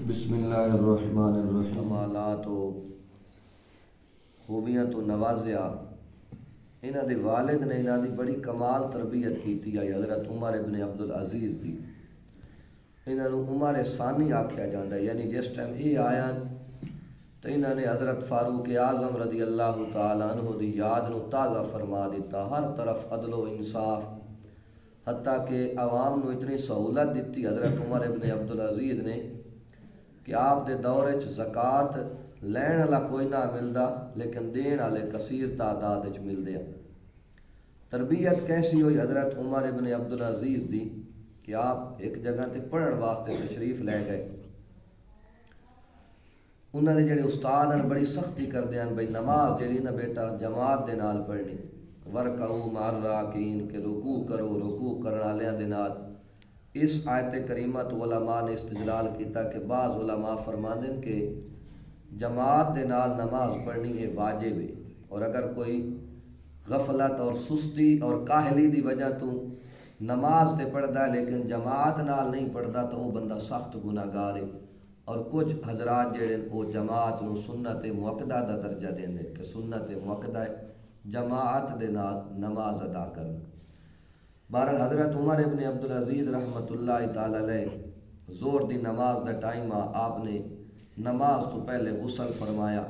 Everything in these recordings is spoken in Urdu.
بسم اللہ الرحمن الرحیم۔ کمالات و خوبیاں تو نوازیا انہاں دے والد نے انہاں دی بڑی کمال تربیت کیتی ہے حضرت عمر ابن عبدالعزیز دی۔ انہاں نو عمر ثانی آکھیا جاندا ہے، یعنی جس ٹائم یہ آیا تو انہاں نے حضرت فاروق اعظم رضی اللہ تعالیٰ عنہ دی یاد نو تازہ فرما دیتا، ہر طرف عدل و انصاف، حتیٰ کہ عوام نو اتنی سہولت دیتی حضرت عمر ابن عبدالعزیز نے کہ آپ دے دور وچ زکوٰۃ لین والا کوئی نہ ملدا لیکن دین والے کثیر تعداد وچ ملدے ہیں۔ تربیت کیسی ہوئی حضرت عمر ابن عبدالعزیز دی کہ آپ ایک جگہ تے پڑھن واسطے تشریف لے گئے۔ انہاں نے جڑے استاد ہیں بڑی سختی کردے ہیں بھئی نماز جڑی نا بیٹا جماعت دے نال پڑھنی، ورکعوا مع الراکعین کہ رکوع کرو رکوع کرن والیاں دے نال۔ اس آیت کریمہ تو علماء نے استدلال کیتا کہ بعض علماء فرماندے کہ جماعت دے نال نماز پڑھنی ہے واجب ہے، اور اگر کوئی غفلت اور سستی اور کاہلی دی وجہ تو نماز تے پڑھدا ہے لیکن جماعت نال نہیں پڑھدا تو وہ بندہ سخت گناہگار ہے۔ اور کچھ حضرات جڑے وہ جماعت نو سنت مؤکدہ دا درجہ دیندے کہ سنت مؤکدہ ہے جماعت دے نال نماز ادا کرنا۔ بہرحال حضرت عمر ابن عبدالعزیز رحمۃ اللہ تعالی علیہ زور دی نماز دا ٹائم آپ نے نماز تو پہلے غسل فرمایا۔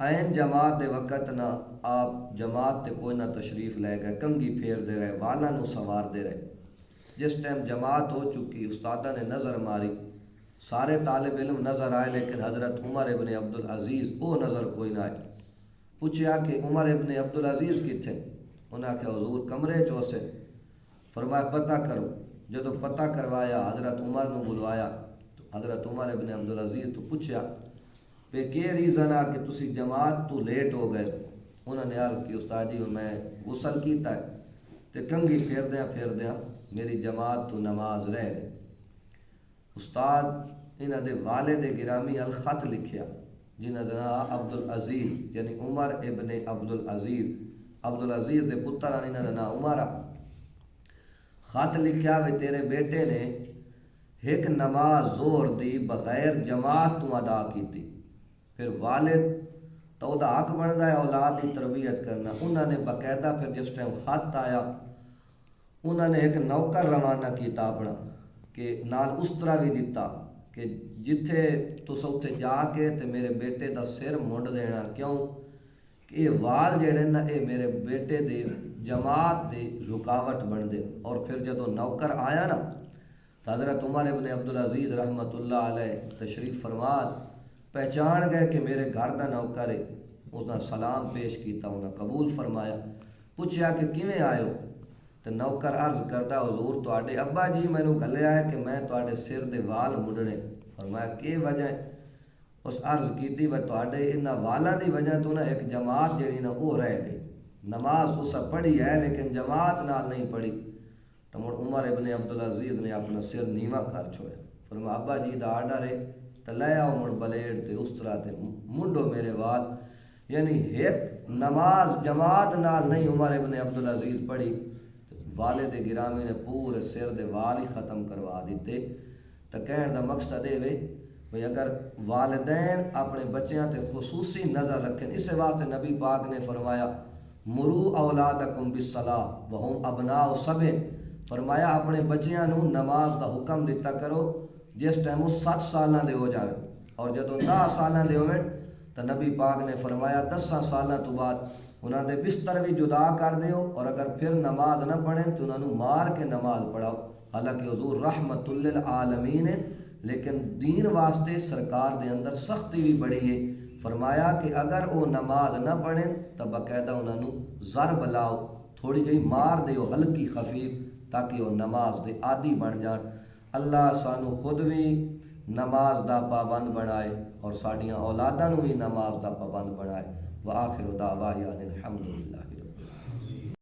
این جماعت دے وقت نہ آپ جماعت تے کوئی نہ تشریف لے گئے، کنگھی پھیر دے رہے، والا نو سوار دے رہے۔ جس ٹائم جماعت ہو چکی استادہ نے نظر ماری، سارے طالب علم نظر آئے لیکن حضرت عمر ابن عبدالعزیز وہ نظر کوئی نہ آئے۔ پوچھا کہ عمر ابن عبدالعزیز کتھے؟ انہاں کہ حضور کمرے چو سے۔ فرمایا پتہ کرو۔ جدو پتہ کروایا حضرت عمر نو بلوایا تو حضرت عمر ابن عبدالعزیز تو پوچھا پہ کیا ریزن آ کہ تسی جماعت تو لیٹ ہو گئے؟ انہوں نے عرض کی استاد جی میں غسل کیتا ہے تے کنگھی پھیر دیاں میری جماعت تو نماز رہ گئی۔ استاد انہاں دے والد گرامی الخط لکھیا جنہاں دا نام عبدالعزیز یعنی عمر ابن عبدالعزیز، عبدالعزیز دے پتر آنے انہاں دا نام عمر۔ خط لکھیا وے تیرے بیٹے نے ایک نماز زور دی بغیر جماعت تو ادا کیتی، پھر والد تو دا حق بندا ہے اولاد دی تربیت کرنا۔ انہاں نے باقاعدہ پھر جس ٹائم خط آیا انہاں نے ایک نوکر روانہ کیتا اپنا کہ نال اس طرح بھی دیتا کہ جتھے تس اتھے جا کے تے میرے بیٹے دا سر منڈ دینا، کیوں کہ یہ وال جڑے نا اے میرے بیٹے دے جماعت دی رکاوٹ بن دے۔ اور پھر جدو نوکر آیا نا تو حضرت عمر ابن عبدالعزیز رحمۃ اللہ علیہ تشریف فرمان پہچان گئے کہ میرے گھر دا نوکر ہے، اس نے سلام پیش کیتا، انہیں قبول فرمایا۔ پوچھا کہ کیویں آئے ہو؟ تو نوکر عرض کرتا حضور تواڈے ابا جی مینوں گھلیا ہے کہ میں تواڈے سر دے وال مڈنے۔ فرمایا کی وجہ ہے؟ اس عرض کیتی وہ تواڈے انہاں والاں دی وجہ تو نا ایک جماعت جڑی نا وہ رہ گئی، نماز تو سب پڑھی ہے لیکن جماعت نال نہیں پڑھی۔ تو مڑ عمر ابن عبدالعزیز نے اپنا سر نیواں کر چھوڑیا۔ فرمایا ابا جی دا آرڈر ہے تو لے آؤ مڑ بلیڈ تے اس طرح تے منڈو میرے وال۔ یعنی ایک نماز جماعت نال نہیں عمر ابن عبدالعزیز پڑھی، والد گرامی نے پورے سر دے وال ہی ختم کروا دیتے۔ تو کہنے دا مقصد ہے بھئی اگر والدین اپنے بچیاں تے خصوصی نظر رکھیں، اس واسطے نبی پاک نے فرمایا مرو اولادکم بالصلاۃ وہم ابناء سبع، فرمایا اپنے بچیاں نو نماز دا حکم دیتا کرو جس ٹائم وہ 7 سالاں دے ہو جاوے، اور جدوں 10 سالاں دے ہوئے تو نبی پاک نے فرمایا 10 سالاں تو بعد انہاں دے بستر بھی جدا کر دیو، اور اگر پھر نماز نہ پڑھیں تو انہاں نو مار کے نماز پڑھاؤ۔ حالانکہ حضور رحمت للعالمین ہے لیکن دین واسطے سرکار دے اندر سختی بھی بڑی ہے۔ فرمایا کہ اگر وہ نماز نہ پڑھیں تو باقاعدہ انہاں نو ضرب لاؤ، تھوڑی جہی مار دیو ہلکی خفیف، تاکہ وہ نماز دے عادی بن جان۔ اللہ سانو خود بھی نماز دا پابند بنائے اور ساڈیاں اولاداں نو بھی نماز دا پابند بنائے۔ وآخر دعوانا الحمدللہ۔